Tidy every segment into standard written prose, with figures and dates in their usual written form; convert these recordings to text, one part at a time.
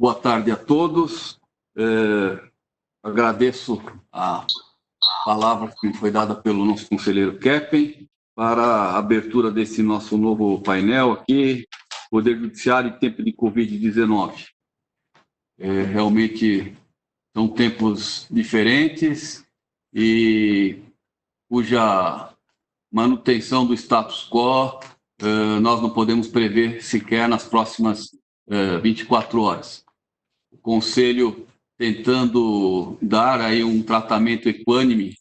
Boa tarde a todos. Agradeço a palavra que foi dada pelo nosso conselheiro Keppen para a abertura desse nosso novo painel aqui, Poder Judiciário em tempo de Covid-19. Realmente são tempos diferentes e cuja manutenção do status quo nós não podemos prever sequer nas próximas 24 horas. O Conselho, tentando dar aí um tratamento equânime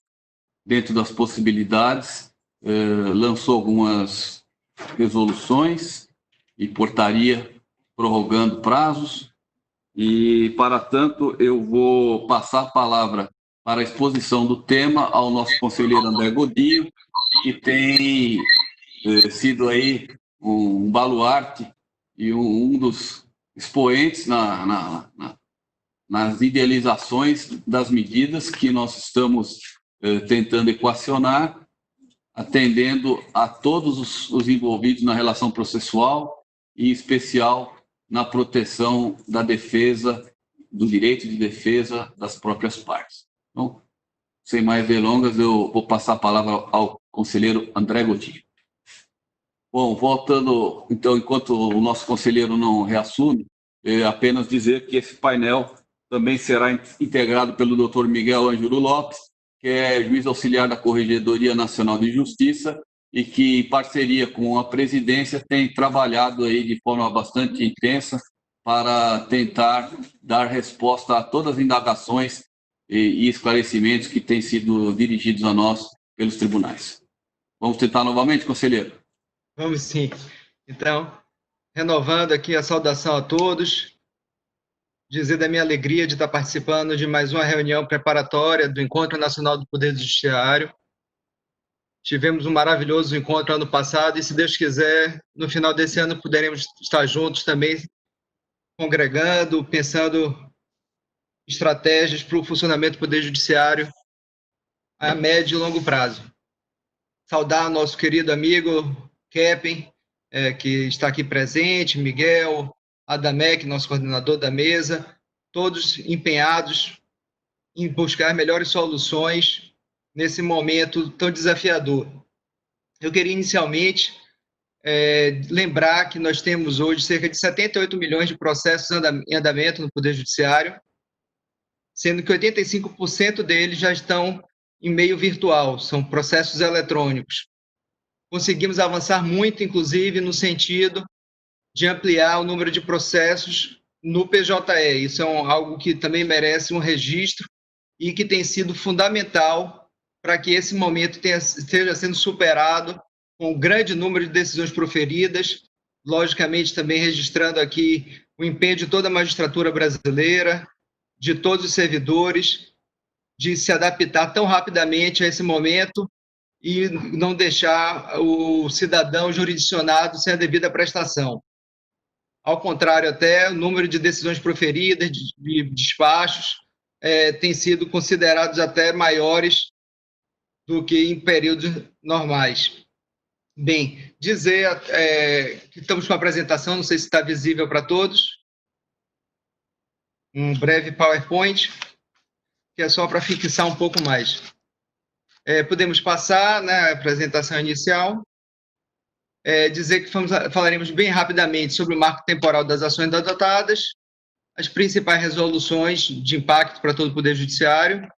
dentro das possibilidades, lançou algumas resoluções e portaria prorrogando prazos, e, para tanto, eu vou passar a palavra para a exposição do tema ao nosso conselheiro André Godinho, que tem sido aí um baluarte e um dos expoentes nas idealizações das medidas que nós estamos tentando equacionar, atendendo a todos os envolvidos na relação processual e, em especial, na proteção da defesa, do direito de defesa das próprias partes. Então, sem mais delongas, eu vou passar a palavra ao conselheiro André Godinho. Bom, voltando, então, enquanto o nosso conselheiro não reassume, apenas dizer que esse painel também será integrado pelo Dr. Miguel Ângelo Lopes, que é juiz auxiliar da Corregedoria Nacional de Justiça e que, em parceria com a presidência, tem trabalhado aí de forma bastante intensa para tentar dar resposta a todas as indagações e esclarecimentos que têm sido dirigidos a nós pelos tribunais. Vamos tentar novamente, conselheiro? Vamos sim. Então, renovando aqui a saudação a todos, dizer da minha alegria de estar participando de mais uma reunião preparatória do Encontro Nacional do Poder Judiciário. Tivemos um maravilhoso encontro ano passado e, se Deus quiser, no final desse ano poderemos estar juntos também, congregando, pensando estratégias para o funcionamento do Poder Judiciário a médio e longo prazo. Saudar nosso querido amigo Keppen, que está aqui presente, Miguel, Adamec, nosso coordenador da mesa, todos empenhados em buscar melhores soluções nesse momento tão desafiador. Eu queria inicialmente lembrar que nós temos hoje cerca de 78 milhões de processos em andamento no Poder Judiciário, sendo que 85% deles já estão em meio virtual, são processos eletrônicos. Conseguimos avançar muito, inclusive, no sentido de ampliar o número de processos no PJE. Isso é algo que também merece um registro e que tem sido fundamental para que esse momento esteja sendo superado com um grande número de decisões proferidas, logicamente também registrando aqui o empenho de toda a magistratura brasileira, de todos os servidores, de se adaptar tão rapidamente a esse momento e não deixar o cidadão jurisdicionado sem a devida prestação. Ao contrário, até o número de decisões proferidas, de despachos, tem sido considerados até maiores do que em períodos normais. Bem, dizer que estamos com a apresentação, não sei se está visível para todos, um breve PowerPoint, que é só para fixar um pouco mais. Podemos passar na apresentação inicial. Dizer que falaremos bem rapidamente sobre o marco temporal das ações adotadas, as principais resoluções de impacto para todo o Poder Judiciário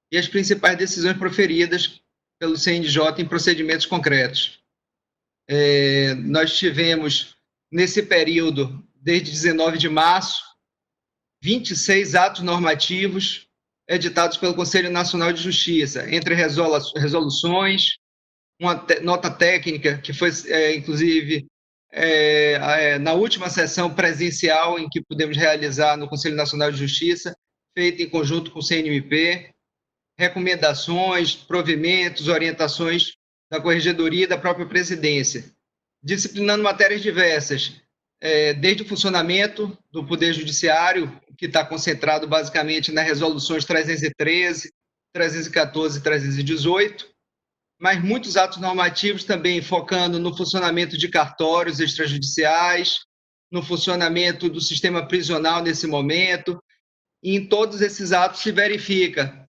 e as principais decisões proferidas pelo CNJ em procedimentos concretos. Nós tivemos, nesse período, desde 19 de março, 26 atos normativos editados pelo Conselho Nacional de Justiça, entre resoluções, uma nota técnica que foi, inclusive, na última sessão presencial em que pudemos realizar no Conselho Nacional de Justiça, feita em conjunto com o CNMP, recomendações, provimentos, orientações da Corregedoria e da própria Presidência, disciplinando matérias diversas, desde o funcionamento do Poder Judiciário, que está concentrado basicamente nas resoluções 313, 314 e 318, mas muitos atos normativos também focando no funcionamento de cartórios extrajudiciais, no funcionamento do sistema prisional nesse momento. E em todos esses atos se verifica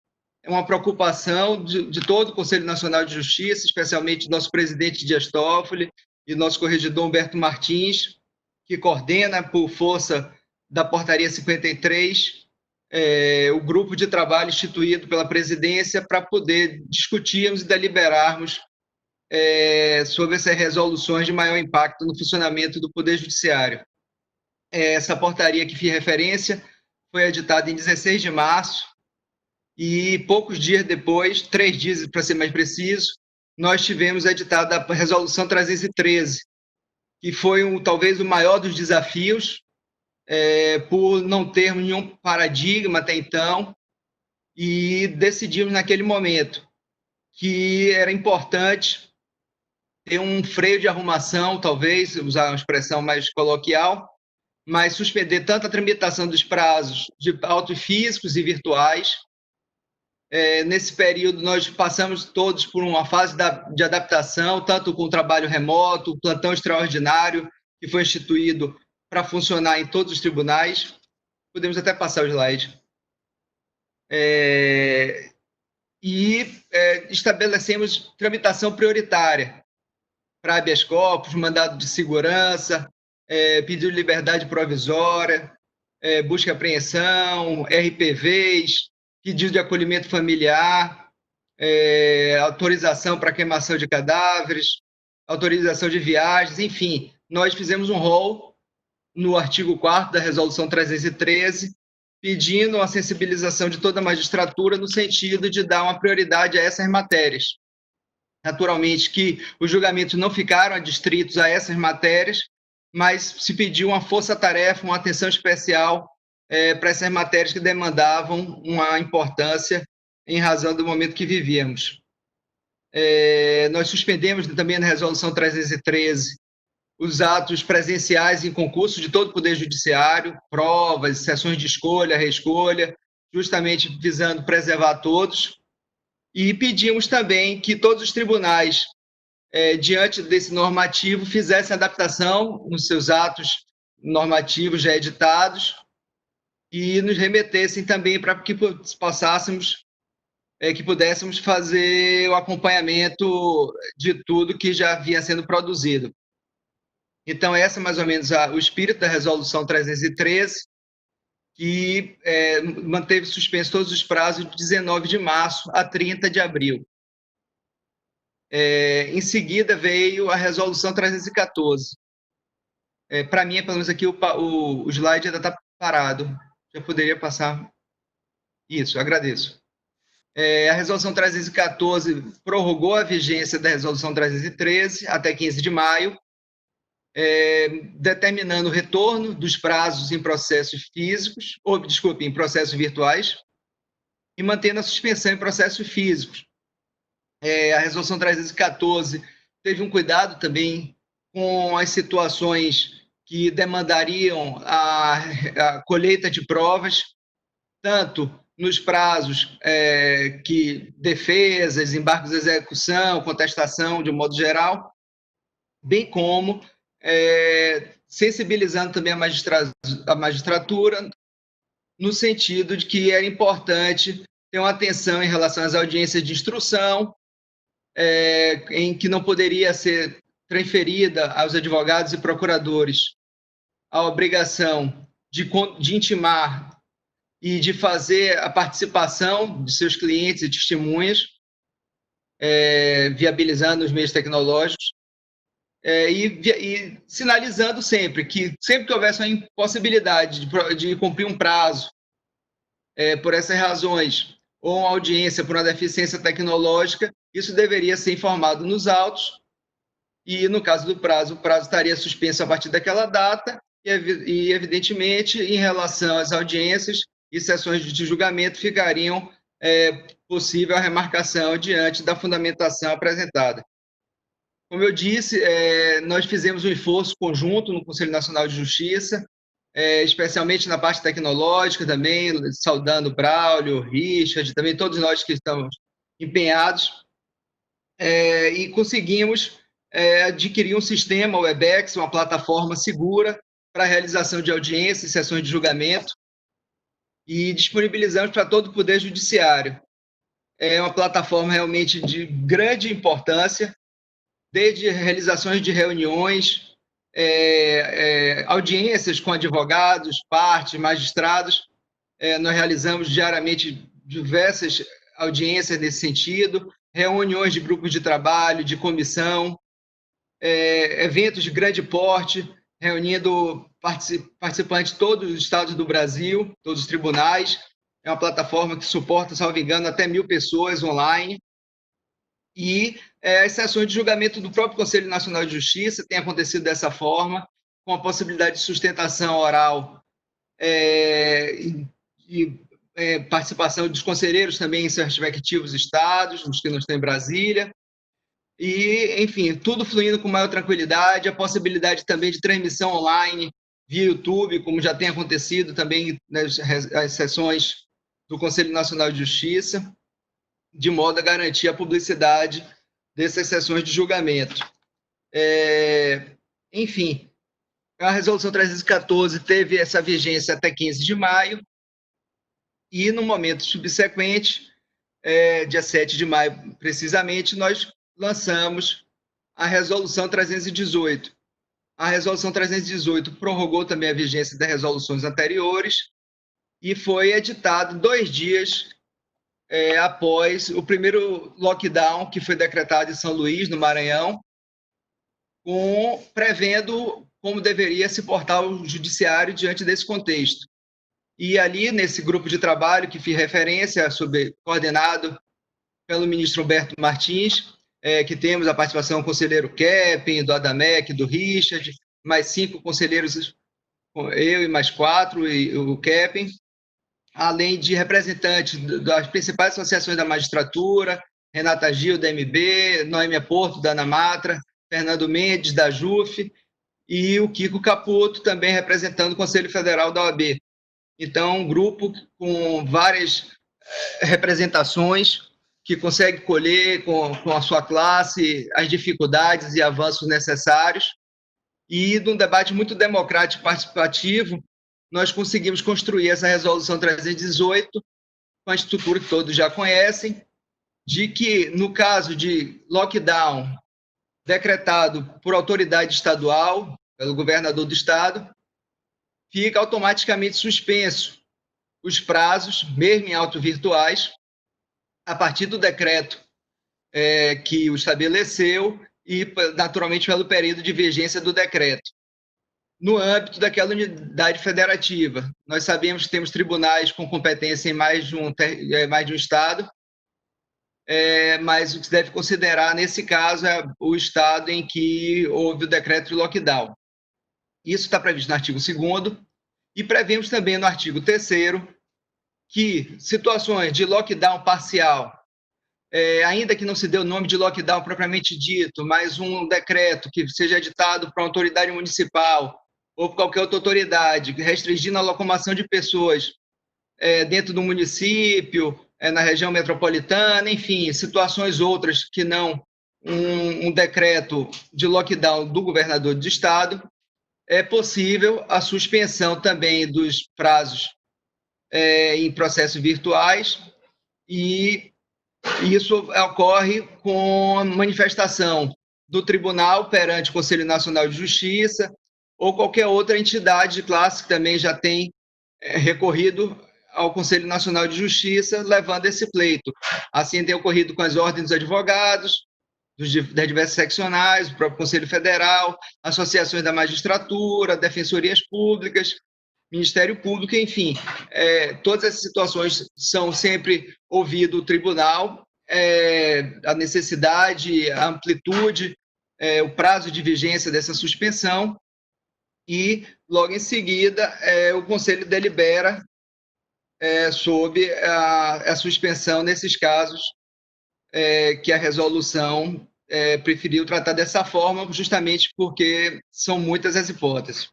uma preocupação de todo o Conselho Nacional de Justiça, especialmente do nosso presidente Dias Toffoli e do nosso corregedor Humberto Martins, que coordena, por força da Portaria 53, o grupo de trabalho instituído pela presidência para poder discutirmos e deliberarmos sobre essas resoluções de maior impacto no funcionamento do Poder Judiciário. Essa portaria que fiz referência foi editada em 16 de março e poucos dias depois, 3 dias para ser mais preciso, nós tivemos editada a Resolução 313, que foi talvez o maior dos desafios, por não termos nenhum paradigma até então, e decidimos naquele momento que era importante ter um freio de arrumação, talvez, usar uma expressão mais coloquial, mas suspender tanto a tramitação dos prazos de autos físicos e virtuais. Nesse período, nós passamos todos por uma fase de adaptação, tanto com o trabalho remoto, o plantão extraordinário, que foi instituído para funcionar em todos os tribunais. Podemos até passar o slide. Estabelecemos tramitação prioritária para habeas corpus, mandado de segurança, pedido de liberdade provisória, busca e apreensão, RPVs, pedido de acolhimento familiar, autorização para queimação de cadáveres, autorização de viagens, enfim. Nós fizemos um rol no artigo 4º da Resolução 313, pedindo a sensibilização de toda a magistratura no sentido de dar uma prioridade a essas matérias. Naturalmente que os julgamentos não ficaram adstritos a essas matérias, mas se pediu uma força-tarefa, uma atenção especial para essas matérias que demandavam uma importância em razão do momento que vivíamos. Nós suspendemos também na Resolução 313 os atos presenciais em concurso de todo o Poder Judiciário, provas, sessões de escolha, reescolha, justamente visando preservar todos. E pedimos também que todos os tribunais, diante desse normativo, fizessem adaptação nos seus atos normativos já editados e nos remetessem também para que pudéssemos fazer o acompanhamento de tudo que já vinha sendo produzido. Então, esse é mais ou menos o espírito da Resolução 313, que manteve suspenso todos os prazos de 19 de março a 30 de abril. Em seguida, veio a Resolução 314. Para mim, pelo menos aqui, o slide ainda está parado. Já poderia passar. Isso, agradeço. A Resolução 314 prorrogou a vigência da Resolução 313 até 15 de maio, determinando o retorno dos prazos em processos físicos, em processos virtuais, e mantendo a suspensão em processos físicos. A Resolução 314 teve um cuidado também com as situações que demandariam a colheita de provas, tanto nos prazos que defesas, embargos de execução, contestação, de um modo geral, bem como sensibilizando também a magistratura no sentido de que era importante ter uma atenção em relação às audiências de instrução, em que não poderia ser transferida aos advogados e procuradores a obrigação de intimar e de fazer a participação de seus clientes e testemunhas, viabilizando os meios tecnológicos, e sinalizando sempre que houvesse uma impossibilidade de cumprir um prazo, por essas razões, ou uma audiência por uma deficiência tecnológica, isso deveria ser informado nos autos, e no caso do prazo, o prazo estaria suspenso a partir daquela data, e evidentemente, em relação às audiências e sessões de julgamento, ficariam possível a remarcação diante da fundamentação apresentada. Como eu disse, nós fizemos um esforço conjunto no Conselho Nacional de Justiça, especialmente na parte tecnológica também, saudando o Braulio, Richard, também todos nós que estamos empenhados, e conseguimos adquirir um sistema, o Webex, uma plataforma segura, para a realização de audiências e sessões de julgamento e disponibilizamos para todo o Poder Judiciário. É uma plataforma realmente de grande importância, desde realizações de reuniões, audiências com advogados, partes, magistrados. Nós realizamos diariamente diversas audiências nesse sentido, reuniões de grupos de trabalho, de comissão, eventos de grande porte, reunindo participantes de todos os estados do Brasil, todos os tribunais. É uma plataforma que suporta, salvo engano, até 1.000 pessoas online. E as sessões de julgamento do próprio Conselho Nacional de Justiça têm acontecido dessa forma, com a possibilidade de sustentação oral e participação dos conselheiros também em seus respectivos estados, os que não estão em Brasília. E, enfim, tudo fluindo com maior tranquilidade, a possibilidade também de transmissão online via YouTube, como já tem acontecido também nas sessões do Conselho Nacional de Justiça, de modo a garantir a publicidade dessas sessões de julgamento. Enfim, a Resolução 314 teve essa vigência até 15 de maio, e no momento subsequente, dia 7 de maio precisamente, nós lançamos a Resolução 318. A Resolução 318 prorrogou também a vigência das resoluções anteriores e foi editado 2 dias após o primeiro lockdown que foi decretado em São Luís, no Maranhão, prevendo como deveria se portar o judiciário diante desse contexto. E ali, nesse grupo de trabalho que fiz referência, coordenado pelo ministro Humberto Martins, que temos a participação do conselheiro Keppen, do Adamec, do Richard, mais 5 conselheiros, eu e mais 4, e o Keppen, além de representantes das principais associações da magistratura, Renata Gil, da MB, Noêmia Porto, da Anamatra, Fernando Mendes, da JUF, e o Kiko Caputo, também representando o Conselho Federal da OAB. Então, um grupo com várias representações, que consegue colher com a sua classe as dificuldades e avanços necessários. E, num debate muito democrático e participativo, nós conseguimos construir essa Resolução 318, com a estrutura que todos já conhecem, de que, no caso de lockdown decretado por autoridade estadual, pelo governador do estado, fica automaticamente suspenso os prazos, mesmo em autos virtuais, a partir do decreto que o estabeleceu e, naturalmente, pelo período de vigência do decreto, no âmbito daquela unidade federativa. Nós sabemos que temos tribunais com competência em mais de um estado, mas o que se deve considerar, nesse caso, é o estado em que houve o decreto de lockdown. Isso está previsto no artigo 2º, e prevemos também no artigo 3º que situações de lockdown parcial, ainda que não se dê o nome de lockdown propriamente dito, mas um decreto que seja editado por uma autoridade municipal ou por qualquer outra autoridade, restringindo a locomoção de pessoas dentro do município, na região metropolitana, enfim, situações outras que não um decreto de lockdown do governador do estado, é possível a suspensão também dos prazos em processos virtuais, e isso ocorre com a manifestação do tribunal perante o Conselho Nacional de Justiça ou qualquer outra entidade de classe que também já tem recorrido ao Conselho Nacional de Justiça, levando esse pleito. Assim tem ocorrido com as ordens dos advogados, das diversas seccionais, o próprio Conselho Federal, associações da magistratura, defensorias públicas, Ministério Público, enfim. Todas essas situações são sempre ouvido o tribunal, a necessidade, a amplitude, o prazo de vigência dessa suspensão, e, logo em seguida, o Conselho delibera sobre a suspensão nesses casos que a resolução preferiu tratar dessa forma, justamente porque são muitas as hipóteses.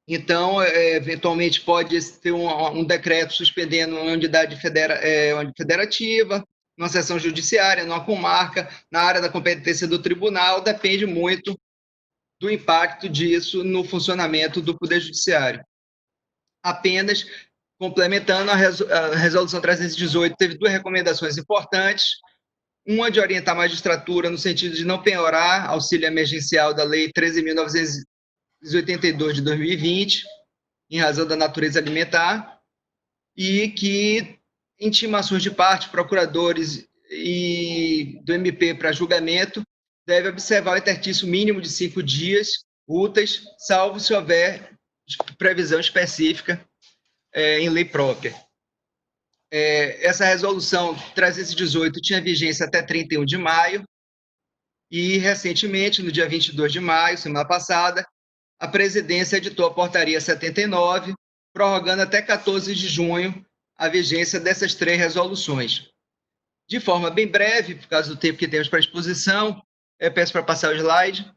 Então, eventualmente, pode ter um decreto suspendendo uma unidade federativa, numa seção judiciária, numa comarca, na área da competência do tribunal, depende muito do impacto disso no funcionamento do Poder Judiciário. Apenas complementando, a Resolução 318 teve duas recomendações importantes. Uma de orientar a magistratura no sentido de não penhorar auxílio emergencial da Lei 13.982 de 2020, em razão da natureza alimentar, e que intimações de parte, procuradores e do MP para julgamento deve observar o interstício mínimo de 5 dias úteis, salvo se houver previsão específica em lei própria. Essa resolução 318 tinha vigência até 31 de maio e, recentemente, no dia 22 de maio, semana passada, a presidência editou a portaria 79, prorrogando até 14 de junho a vigência dessas 3 resoluções. De forma bem breve, por causa do tempo que temos para exposição, peço para passar o slide,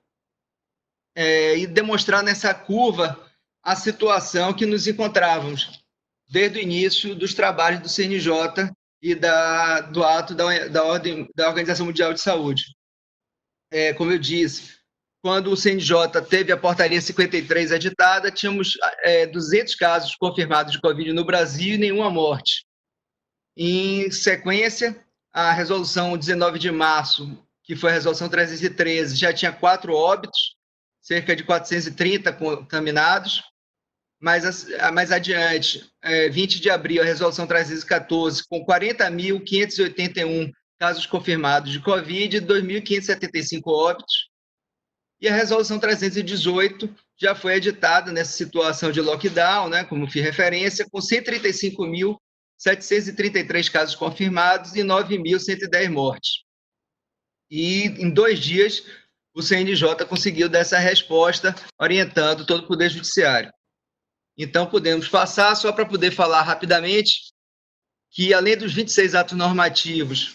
e demonstrar nessa curva a situação que nos encontrávamos desde o início dos trabalhos do CNJ e do ato da Organização Mundial de Saúde. Como eu disse, quando o CNJ teve a portaria 53 editada, tínhamos 200 casos confirmados de Covid no Brasil e nenhuma morte. Em sequência, a resolução 19 de março, que foi a resolução 313, já tinha 4 óbitos, cerca de 430 contaminados. Mais adiante, 20 de abril, a resolução 314, com 40.581 casos confirmados de Covid e 2.575 óbitos. E a resolução 318 já foi editada nessa situação de lockdown, né, como fiz referência, com 135.733 casos confirmados e 9.110 mortes. E, em 2 dias, o CNJ conseguiu dar essa resposta, orientando todo o Poder Judiciário. Então, podemos passar, só para poder falar rapidamente, que, além dos 26 atos normativos,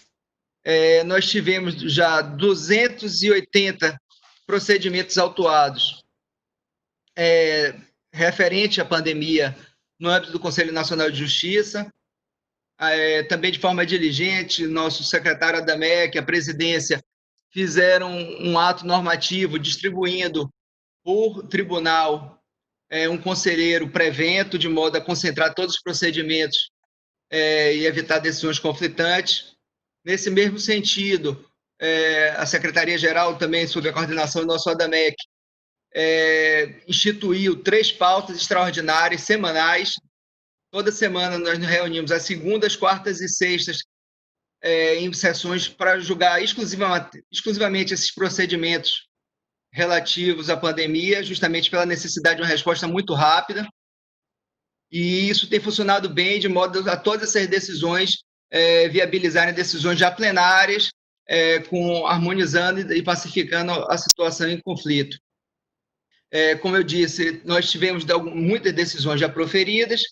nós tivemos já 280 procedimentos autuados referente à pandemia no âmbito do Conselho Nacional de Justiça. Também de forma diligente, nosso secretário Adamec, a presidência, fizeram um ato normativo distribuindo por tribunal um conselheiro prevento, de modo a concentrar todos os procedimentos e evitar decisões conflitantes. Nesse mesmo sentido, a Secretaria-Geral, também sob a coordenação do nosso ADAMEC, instituiu 3 pautas extraordinárias semanais. Toda semana nós nos reunimos às segundas, quartas e sextas em sessões para julgar exclusivamente esses procedimentos relativos à pandemia, justamente pela necessidade de uma resposta muito rápida. E isso tem funcionado bem, de modo a todas essas decisões viabilizarem decisões já plenárias, harmonizando e pacificando a situação em conflito. Como eu disse, nós tivemos muitas decisões já proferidas.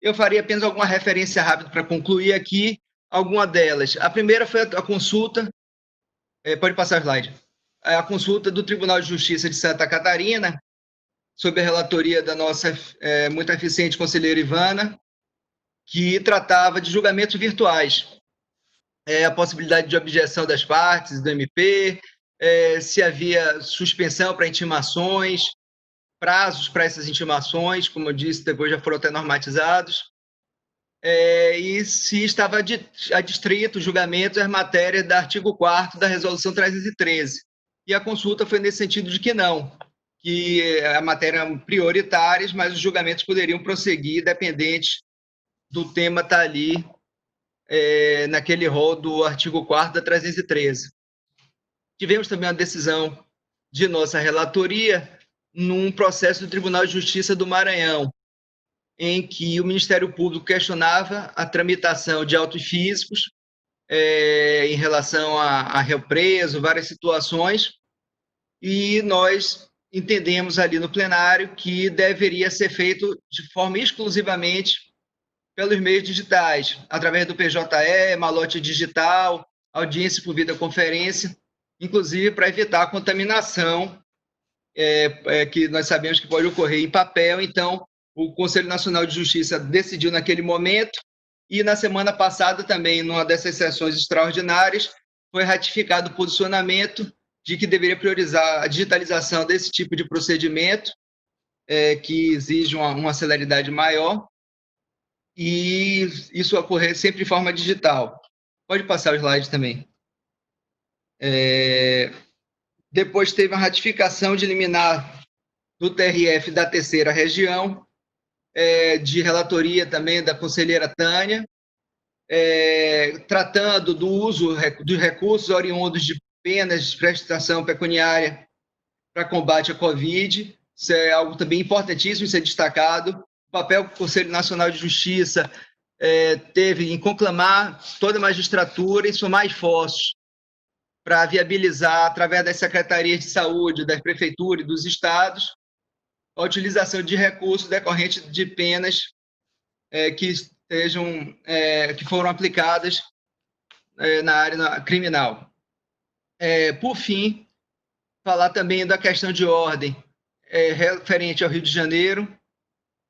Eu faria apenas alguma referência rápida para concluir aqui alguma delas. A primeira foi a consulta, pode passar o slide, a consulta do Tribunal de Justiça de Santa Catarina, sob a relatoria da nossa muito eficiente conselheira Ivana, que tratava de julgamentos virtuais, a possibilidade de objeção das partes, do MP, se havia suspensão para intimações, prazos para essas intimações, como eu disse, depois já foram até normatizados, e se estava adstrito o julgamento às matérias do artigo 4º da Resolução 313. E a consulta foi nesse sentido de que não, que a matéria eram prioritárias, mas os julgamentos poderiam prosseguir, dependente do tema estar ali, naquele rol do artigo 4º da 313. Tivemos também uma decisão de nossa relatoria num processo do Tribunal de Justiça do Maranhão, em que o Ministério Público questionava a tramitação de autos físicos em relação a réu preso, várias situações, e nós entendemos ali no plenário que deveria ser feito de forma exclusivamente pelos meios digitais, através do PJE, malote digital, audiência por videoconferência, inclusive para evitar a contaminação que nós sabemos que pode ocorrer em papel. Então, o Conselho Nacional de Justiça decidiu naquele momento, e na semana passada também, numa dessas sessões extraordinárias, foi ratificado o posicionamento de que deveria priorizar a digitalização desse tipo de procedimento, que exige uma celeridade maior, e isso ocorrer sempre de forma digital. Pode passar o slide também. Depois teve a ratificação de liminar do TRF da terceira região, de relatoria também da conselheira Tânia, tratando do uso dos recursos oriundos de penas de prestação pecuniária para combate à Covid. Isso é algo também importantíssimo ser destacado. O papel que o Conselho Nacional de Justiça teve em conclamar toda a magistratura e somar esforços para viabilizar, através das secretarias de saúde, das prefeituras e dos estados, a utilização de recursos decorrentes de penas que foram aplicadas na área criminal. Por fim, falar também da questão de ordem referente ao Rio de Janeiro,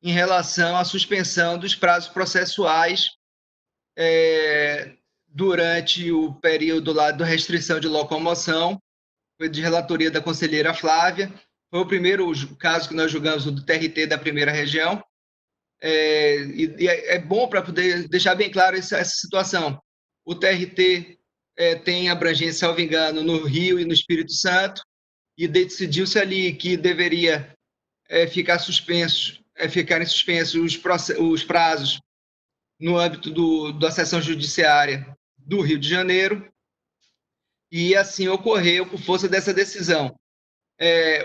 em relação à suspensão dos prazos processuais durante o período lá da restrição de locomoção, foi de relatoria da conselheira Flávia. Foi o primeiro caso que nós julgamos do TRT da primeira região. E é bom para poder deixar bem claro essa situação. O TRT tem abrangência, salvo engano, no Rio e no Espírito Santo, e decidiu-se ali que deveria ficarem suspensos os prazos no âmbito da seção judiciária do Rio de Janeiro, e assim ocorreu por força dessa decisão.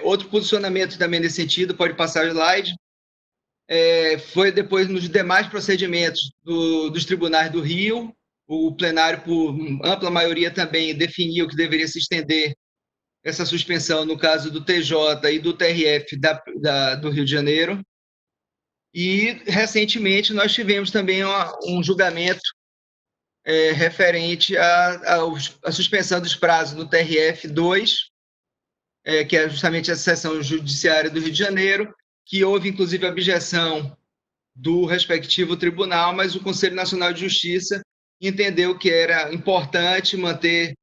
Outro posicionamento também nesse sentido, pode passar o slide, foi depois nos demais procedimentos dos tribunais do Rio. O plenário, por ampla maioria, também definiu que deveria se estender essa suspensão no caso do TJ e do TRF do Rio de Janeiro. E, recentemente, nós tivemos também um julgamento referente à suspensão dos prazos do TRF2, que é justamente a seção judiciária do Rio de Janeiro, que houve, inclusive, objeção do respectivo tribunal, mas o Conselho Nacional de Justiça entendeu que era importante manter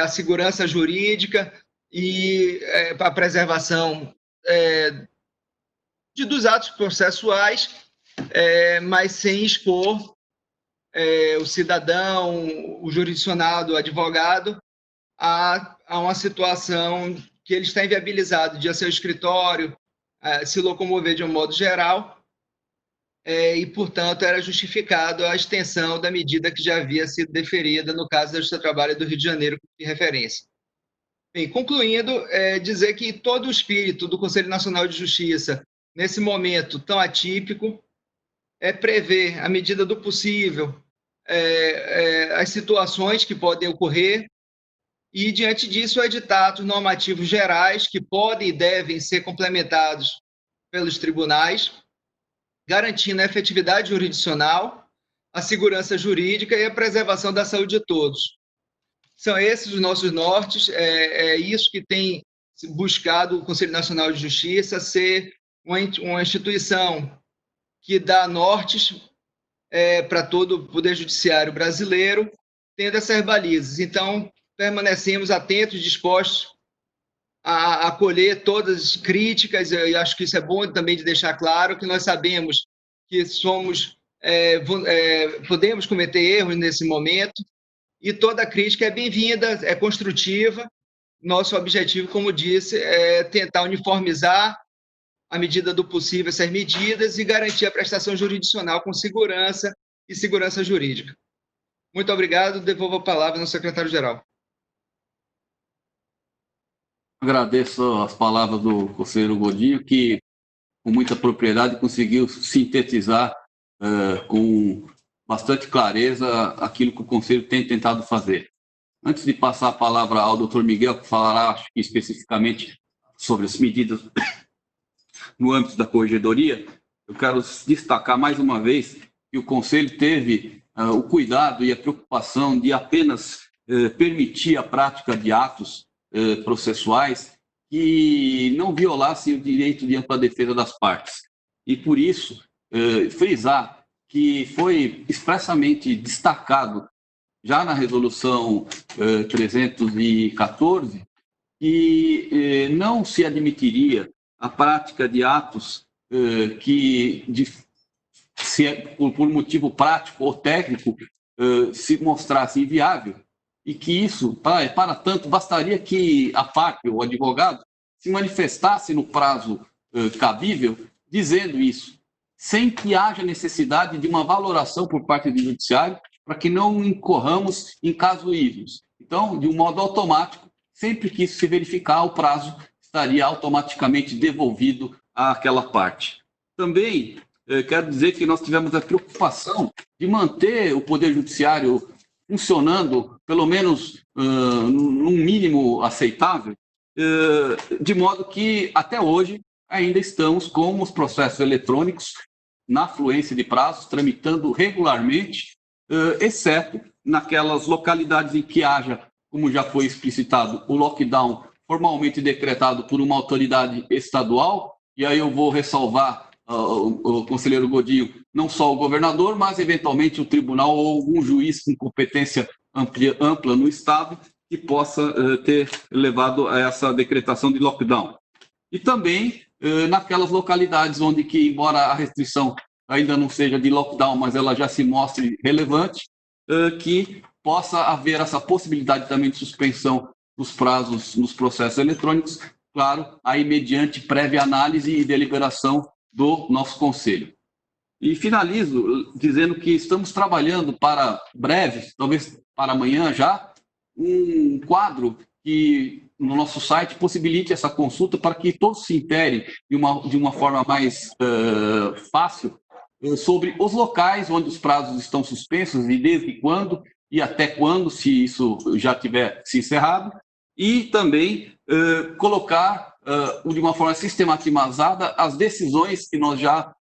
a segurança jurídica e a preservação dos atos processuais, mas sem expor o cidadão, o jurisdicionado, o advogado, a uma situação que ele está inviabilizado de ir ao seu escritório, se locomover de um modo geral, e, portanto, era justificado a extensão da medida que já havia sido deferida no caso da Justiça do Trabalho do Rio de Janeiro, de referência. Bem, concluindo, dizer que todo o espírito do Conselho Nacional de Justiça, nesse momento tão atípico, é prever, à medida do possível, as situações que podem ocorrer e, diante disso, editar atos normativos gerais que podem e devem ser complementados pelos tribunais, garantindo a efetividade jurisdicional, a segurança jurídica e a preservação da saúde de todos. São esses os nossos nortes, é isso que tem buscado o Conselho Nacional de Justiça, ser uma instituição que dá nortes para todo o Poder Judiciário brasileiro, tendo essas balizas. Então, permanecemos atentos, dispostos a acolher todas as críticas. Eu acho que isso é bom também de deixar claro, que nós sabemos que podemos cometer erros nesse momento, e toda crítica é bem-vinda, é construtiva. Nosso objetivo, como disse, é tentar uniformizar, à medida do possível, essas medidas e garantir a prestação jurisdicional com segurança e segurança jurídica. Muito obrigado. Devolvo a palavra ao secretário-geral. Agradeço as palavras do conselheiro Godinho, que, com muita propriedade, conseguiu sintetizar com bastante clareza aquilo que o Conselho tem tentado fazer. Antes de passar a palavra ao doutor Miguel, que falará, acho que especificamente sobre as medidas no âmbito da corregedoria, eu quero destacar mais uma vez que o Conselho teve o cuidado e a preocupação de apenas permitir a prática de atos processuais que não violassem o direito de ampla defesa das partes. E, por isso, frisar que foi expressamente destacado já na resolução 314 que não se admitiria a prática de atos que, por motivo prático ou técnico, se mostrasse inviável, e que isso, para tanto, bastaria que a parte, o advogado, se manifestasse no prazo cabível, dizendo isso, sem que haja necessidade de uma valoração por parte do judiciário, para que não incorramos em casuísmos. Então, de um modo automático, sempre que isso se verificar, o prazo estaria automaticamente devolvido àquela parte. Também quero dizer que nós tivemos a preocupação de manter o Poder Judiciário funcionando, pelo menos num mínimo aceitável, de modo que, até hoje, ainda estamos com os processos eletrônicos na fluência de prazos, tramitando regularmente, exceto naquelas localidades em que haja, como já foi explicitado, o lockdown formalmente decretado por uma autoridade estadual, e aí eu vou ressalvar o conselheiro Godinho, não só o governador, mas eventualmente o tribunal ou algum juiz com competência ampla no Estado que possa ter levado a essa decretação de lockdown. E também naquelas localidades onde que, embora a restrição ainda não seja de lockdown, mas ela já se mostre relevante, que possa haver essa possibilidade também de suspensão dos prazos nos processos eletrônicos, claro, aí mediante prévia análise e deliberação do nosso Conselho. E finalizo dizendo que estamos trabalhando para breve, talvez para amanhã já, um quadro que no nosso site possibilite essa consulta para que todos se interem de uma forma mais fácil sobre os locais onde os prazos estão suspensos e desde quando e até quando, se isso já tiver se encerrado, e também colocar de uma forma sistematizada as decisões que nós já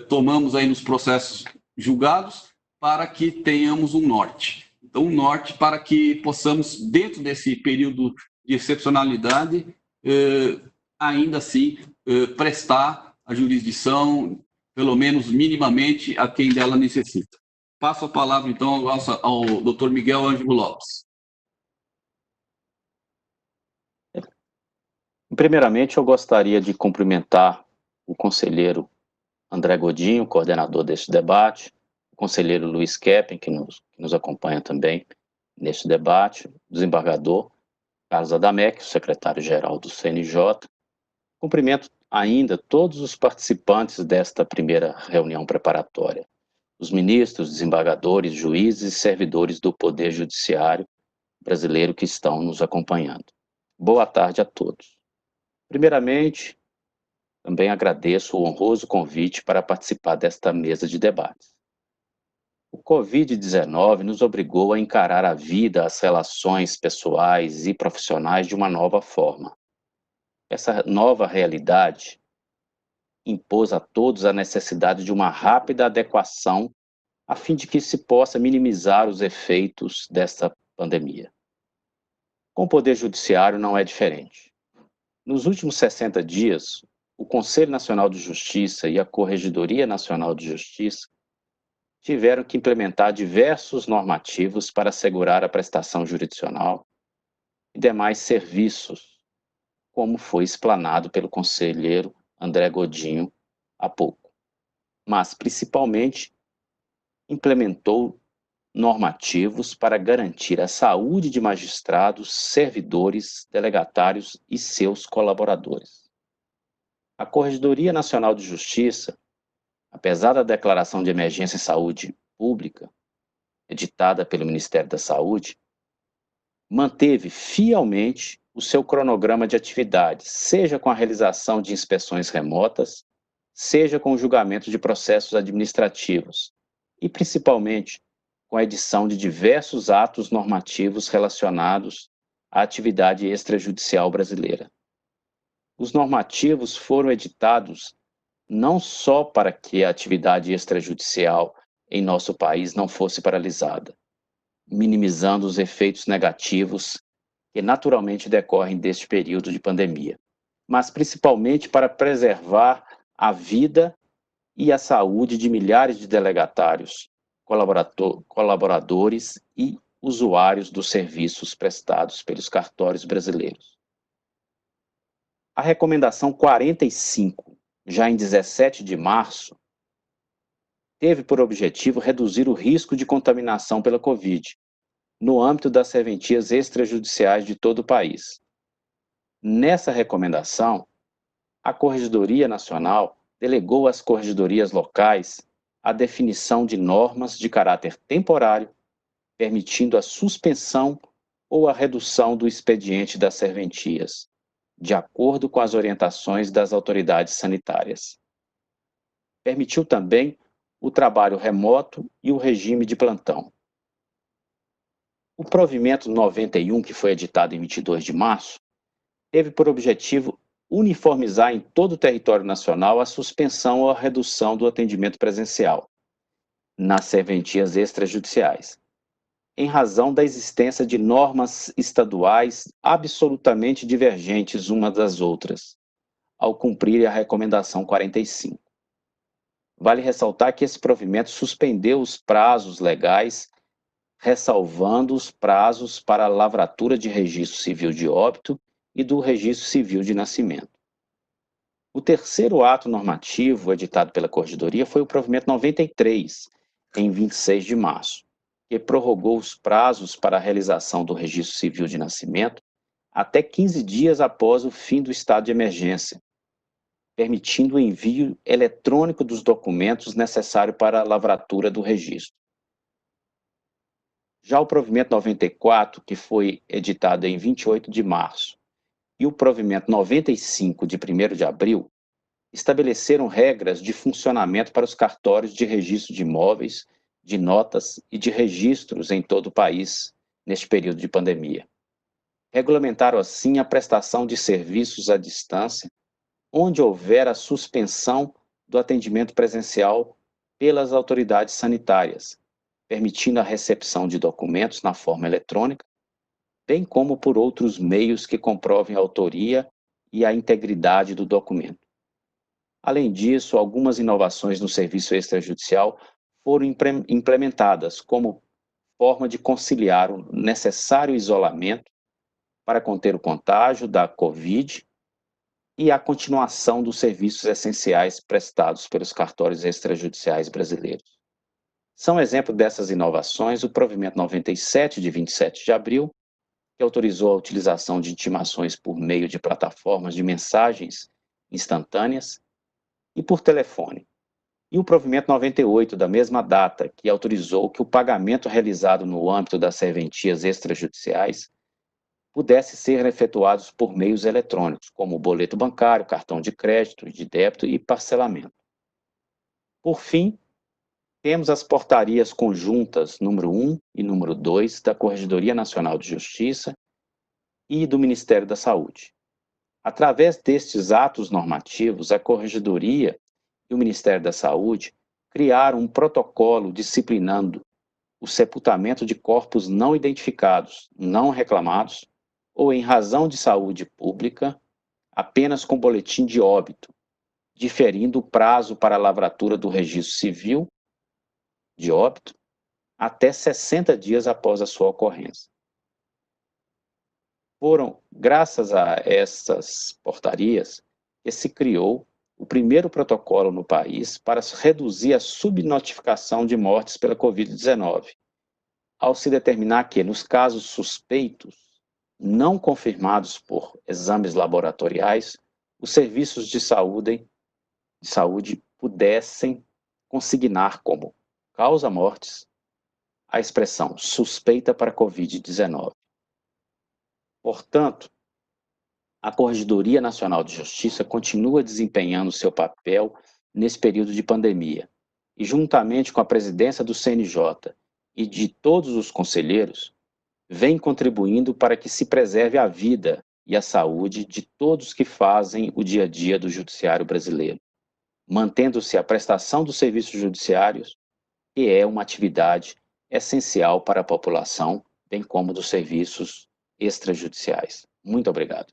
tomamos aí nos processos julgados para que tenhamos um norte. Então, um norte para que possamos, dentro desse período de excepcionalidade, ainda assim prestar a jurisdição, pelo menos minimamente, a quem dela necessita. Passo a palavra, então, ao Dr. Miguel Ângelo Lopes. Primeiramente, eu gostaria de cumprimentar o conselheiro André Godinho, coordenador deste debate, o conselheiro Luiz Keppen, que nos acompanha também neste debate, o desembargador Carlos Adamec, o secretário-geral do CNJ. Cumprimento ainda todos os participantes desta primeira reunião preparatória, os ministros, desembargadores, juízes e servidores do Poder Judiciário brasileiro que estão nos acompanhando. Boa tarde a todos. Primeiramente, também agradeço o honroso convite para participar desta mesa de debates. O Covid-19 nos obrigou a encarar a vida, as relações pessoais e profissionais de uma nova forma. Essa nova realidade impôs a todos a necessidade de uma rápida adequação a fim de que se possa minimizar os efeitos desta pandemia. Com o Poder Judiciário não é diferente. Nos últimos 60 dias, o Conselho Nacional de Justiça e a Corregedoria Nacional de Justiça tiveram que implementar diversos normativos para assegurar a prestação jurisdicional e demais serviços, como foi explanado pelo conselheiro André Godinho há pouco. Mas, principalmente, implementou normativos para garantir a saúde de magistrados, servidores, delegatários e seus colaboradores. A Corregedoria Nacional de Justiça, apesar da declaração de emergência em saúde pública, editada pelo Ministério da Saúde, manteve fielmente o seu cronograma de atividades, seja com a realização de inspeções remotas, seja com o julgamento de processos administrativos, e principalmente com a edição de diversos atos normativos relacionados à atividade extrajudicial brasileira. Os normativos foram editados não só para que a atividade extrajudicial em nosso país não fosse paralisada, minimizando os efeitos negativos que naturalmente decorrem deste período de pandemia, mas principalmente para preservar a vida e a saúde de milhares de delegatários, colaboradores e usuários dos serviços prestados pelos cartórios brasileiros. A recomendação 45, já em 17 de março, teve por objetivo reduzir o risco de contaminação pela Covid, no âmbito das serventias extrajudiciais de todo o país. Nessa recomendação, a Corregedoria Nacional delegou às corregedorias locais a definição de normas de caráter temporário, permitindo a suspensão ou a redução do expediente das serventias, de acordo com as orientações das autoridades sanitárias. Permitiu também o trabalho remoto e o regime de plantão. O provimento 91, que foi editado em 22 de março, teve por objetivo uniformizar em todo o território nacional a suspensão ou a redução do atendimento presencial nas serventias extrajudiciais, em razão da existência de normas estaduais absolutamente divergentes umas das outras, ao cumprir a recomendação 45. Vale ressaltar que esse provimento suspendeu os prazos legais, ressalvando os prazos para a lavratura de registro civil de óbito e do registro civil de nascimento. O terceiro ato normativo editado pela Corregedoria foi o provimento 93, em 26 de março, que prorrogou os prazos para a realização do registro civil de nascimento até 15 dias após o fim do estado de emergência, permitindo o envio eletrônico dos documentos necessários para a lavratura do registro. Já o provimento 94, que foi editado em 28 de março, e o provimento 95, de 1º de abril, estabeleceram regras de funcionamento para os cartórios de registro de imóveis, de notas e de registros em todo o país, neste período de pandemia. Regulamentaram, assim, a prestação de serviços à distância, onde houver a suspensão do atendimento presencial pelas autoridades sanitárias, permitindo a recepção de documentos na forma eletrônica, bem como por outros meios que comprovem a autoria e a integridade do documento. Além disso, algumas inovações no serviço extrajudicial foram implementadas como forma de conciliar o necessário isolamento para conter o contágio da Covid e a continuação dos serviços essenciais prestados pelos cartórios extrajudiciais brasileiros. São exemplo dessas inovações o provimento 97, de 27 de abril, que autorizou a utilização de intimações por meio de plataformas de mensagens instantâneas e por telefone, e o provimento 98, da mesma data, que autorizou que o pagamento realizado no âmbito das serventias extrajudiciais pudesse ser efetuado por meios eletrônicos, como boleto bancário, cartão de crédito, de débito e parcelamento. Por fim, temos as portarias conjuntas número 1 e número 2 da Corregedoria Nacional de Justiça e do Ministério da Saúde. Através destes atos normativos, a Corregedoria e o Ministério da Saúde criaram um protocolo disciplinando o sepultamento de corpos não identificados, não reclamados, ou em razão de saúde pública, apenas com boletim de óbito, diferindo o prazo para a lavratura do registro civil de óbito até 60 dias após a sua ocorrência. Foram, graças a essas portarias, que se criou o primeiro protocolo no país para reduzir a subnotificação de mortes pela Covid-19, ao se determinar que, nos casos suspeitos, não confirmados por exames laboratoriais, os serviços de saúde pudessem consignar como causa-mortes a expressão suspeita para Covid-19. Portanto, a Corregedoria Nacional de Justiça continua desempenhando seu papel nesse período de pandemia e, juntamente com a presidência do CNJ e de todos os conselheiros, vem contribuindo para que se preserve a vida e a saúde de todos que fazem o dia a dia do judiciário brasileiro, mantendo-se a prestação dos serviços judiciários, que é uma atividade essencial para a população, bem como dos serviços extrajudiciais. Muito obrigado.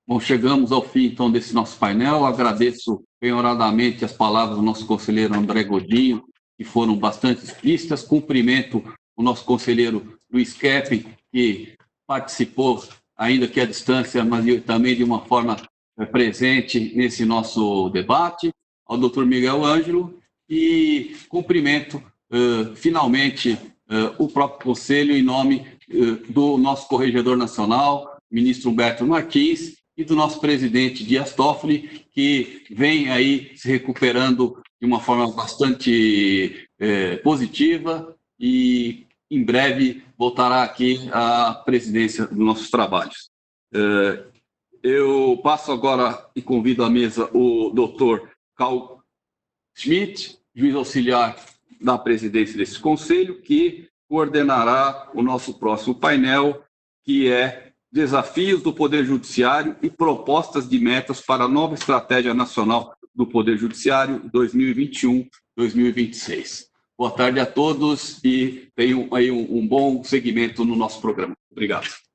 Bom, chegamos ao fim, então, desse nosso painel. Agradeço penhoradamente as palavras do nosso conselheiro André Godinho, que foram bastante explícitas. Cumprimento o nosso conselheiro Luiz Keppen, que participou ainda que à distância, mas também de uma forma presente nesse nosso debate, ao Dr. Miguel Ângelo, e cumprimento finalmente o próprio Conselho em nome do nosso Corregedor Nacional, ministro Humberto Martins, e do nosso presidente Dias Toffoli, que vem aí se recuperando de uma forma bastante positiva e em breve voltará aqui à presidência dos nossos trabalhos. Eu passo agora e convido à mesa o doutor Carl Schmidt, juiz auxiliar da presidência desse conselho, que coordenará o nosso próximo painel, que é Desafios do Poder Judiciário e Propostas de Metas para a Nova Estratégia Nacional do Poder Judiciário 2021-2026. Boa tarde a todos e tenham aí um bom segmento no nosso programa. Obrigado.